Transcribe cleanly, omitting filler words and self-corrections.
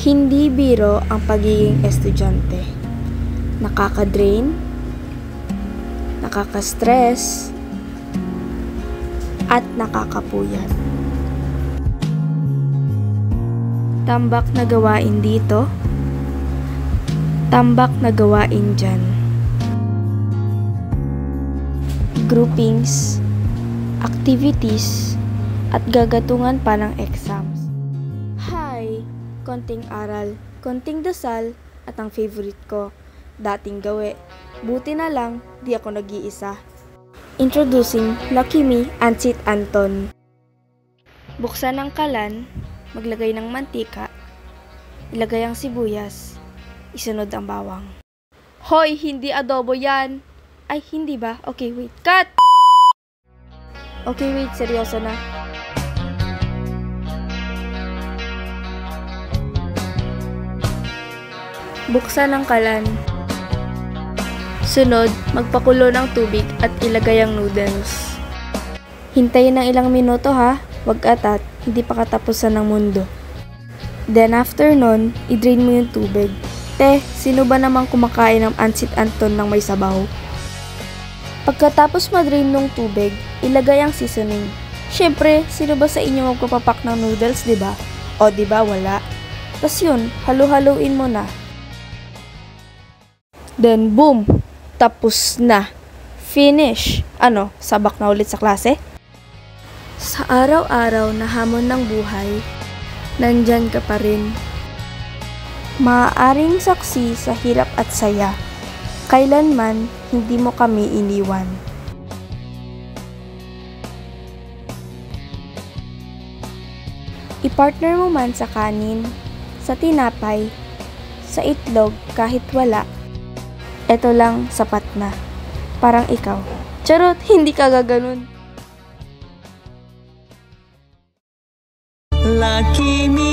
Hindi biro ang pagiging estudyante. Nakaka-drain, nakaka-stress, at nakakapuyat. Tambak na gawain dito, tambak na gawain dyan. Groupings, activities, at gagatungan pa ng exams. Hi! Konting aral, konting dasal, at ang favorite ko, dating gawe. Buti na lang, di ako nag-iisa. Introducing Lucky Me Ansit Anton. Buksan ang kalan, maglagay ng mantika, ilagay ang sibuyas, isunod ang bawang. Hoy! Hindi adobo yan! Ay, hindi ba? Okay, wait. Cut! Okay, wait. Seryoso na. Buksan ang kalan. Sunod, magpakulo ng tubig at ilagay ang noodles. Hintayin ng ilang minuto ha. Huwag atat, hindi pa katapusan ng mundo. Then after nun, i-drain mo yung tubig. Sino ba namang kumakain ng Ansit Anton ng may sabaw? Pagkatapos ma-drain ng tubig, ilagay ang seasoning. Syempre, sino ba sa inyo magpapapak ng noodles, diba? O diba, wala. Tas yun, halu-haluin mo na. Then boom! Tapos na. Finish! Ano, sabak na ulit sa klase? Sa araw-araw na hamon ng buhay, nandyan ka pa rin. Maaaring saksi sa hirap at saya. Kailanman hindi mo kami iniwan. I-partner mo man sa kanin, sa tinapay, sa itlog kahit wala. Eto lang sapat na. Parang ikaw. Charot, hindi ka gaganon. Lucky me.